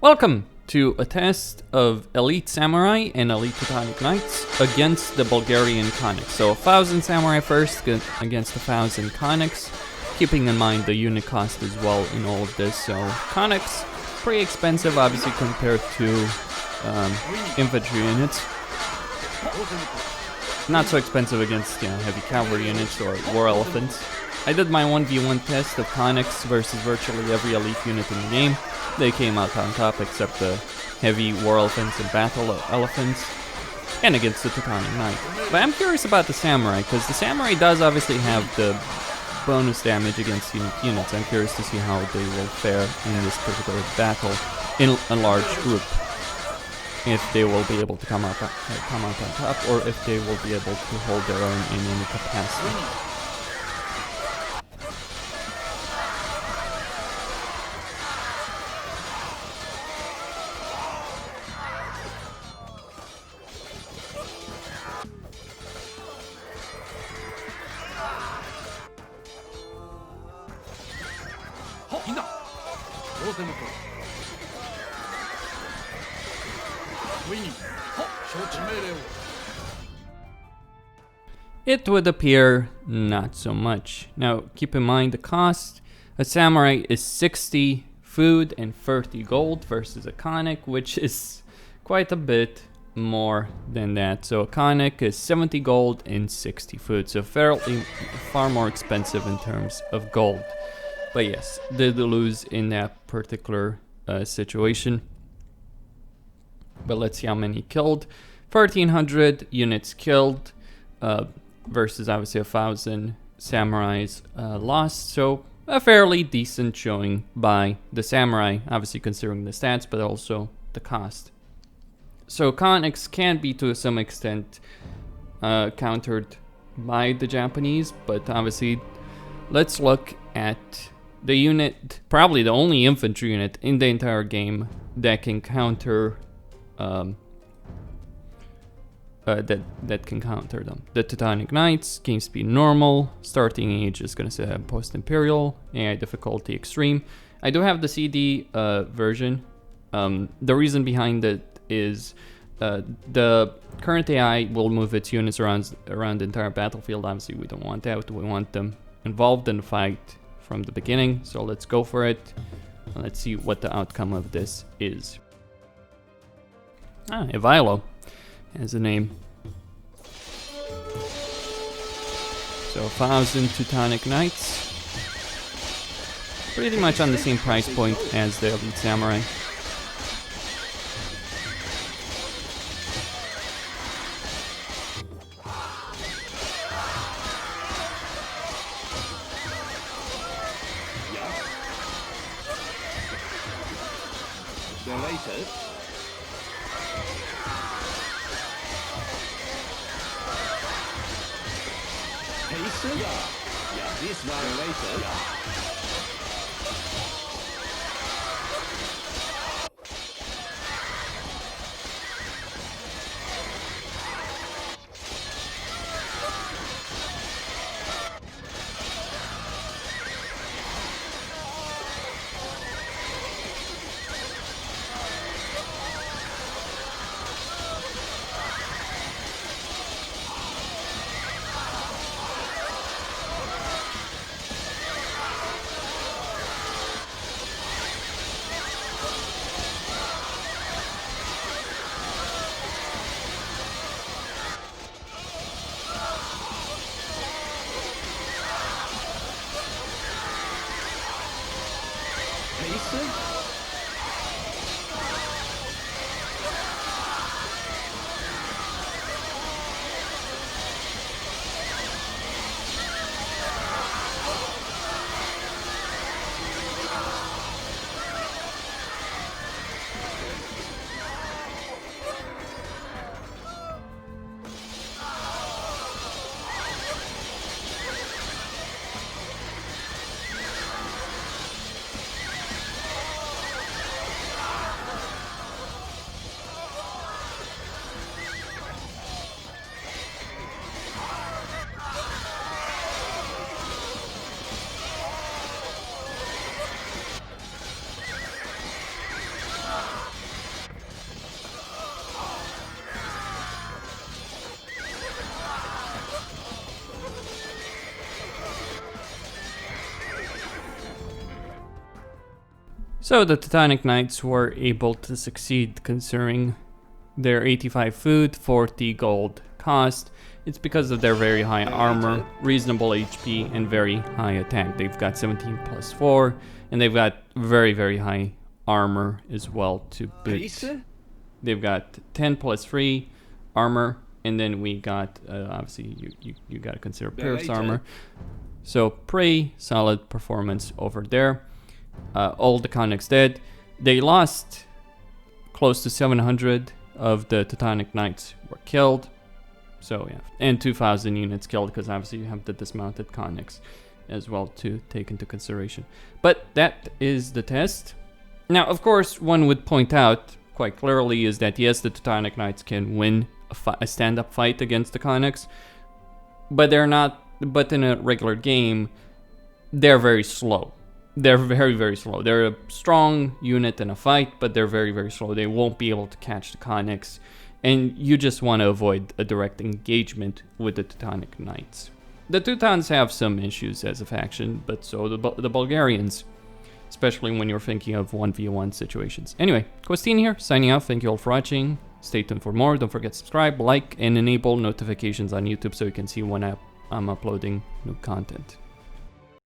Welcome to a test of Elite Samurai and Elite Teutonic Knights against the Bulgarian Konniks. So 1,000 Samurai first against 1,000 Konniks, keeping in mind the unit cost as well in all of this. So Konniks, pretty expensive obviously compared to infantry units. Not so expensive against heavy cavalry units or war elephants. I did my 1v1 test of Konniks versus virtually every elite unit in the game. They came out on top except the heavy war elephants and battle elephants, and against the Teutonic Knight. But I'm curious about the Samurai, because the Samurai does obviously have the bonus damage against unique units. I'm curious to see how they will fare in this particular battle in a large group. If they will be able to come out on top, or if they will be able to hold their own in any capacity. It would appear not so much. Now keep in mind the cost. A samurai is 60 food and 30 gold versus a Konnik, which is quite a bit more than that. So a Konnik is 70 gold and 60 food, so far more expensive in terms of gold. But yes, did lose in that particular situation. But let's see how many killed. 1,300 units killed versus obviously 1,000 samurais lost. So a fairly decent showing by the samurai, obviously considering the stats, but also the cost. So Konniks can be to some extent countered by the Japanese, but obviously let's look at the unit, probably the only infantry unit in the entire game that can counter that can counter them. The Teutonic Knights, game speed normal, starting age is gonna say post-imperial, AI difficulty extreme. I do have the CD version. The reason behind it is the current AI will move its units around the entire battlefield. Obviously we don't want that, we want them involved in the fight from the beginning, so let's go for it. Let's see what the outcome of this is. Evilo as a name. So 1,000 Teutonic Knights. Pretty much on the same price point as the Elite Samurai. This one later. So the Teutonic Knights were able to succeed considering their 85 food, 40 gold cost. It's because of their very high armor, reasonable HP, and very high attack. They've got 17 plus 4, and they've got very, very high armor as well to boot. They've got 10 plus 3 armor, and then we got, obviously, you got to consider Pierce armor. So pretty solid performance over there. All the Konniks dead. They lost close to 700 of the Teutonic Knights were killed. So yeah, and 2,000 units killed, because obviously you have the dismounted Konniks as well to take into consideration. But that is the test. Now, of course, one would point out quite clearly is that yes, the Teutonic Knights can win a stand-up fight against the Konniks, but they're not. But in a regular game, they're very slow. They're very, very slow. They're a strong unit in a fight, but they're very, very slow. They won't be able to catch the Konniks, and you just want to avoid a direct engagement with the Teutonic Knights. The Teutons have some issues as a faction, but so the Bulgarians, especially when you're thinking of 1v1 situations. Anyway, Costin here, signing out. Thank you all for watching. Stay tuned for more. Don't forget to subscribe, like, and enable notifications on YouTube so you can see when I'm uploading new content.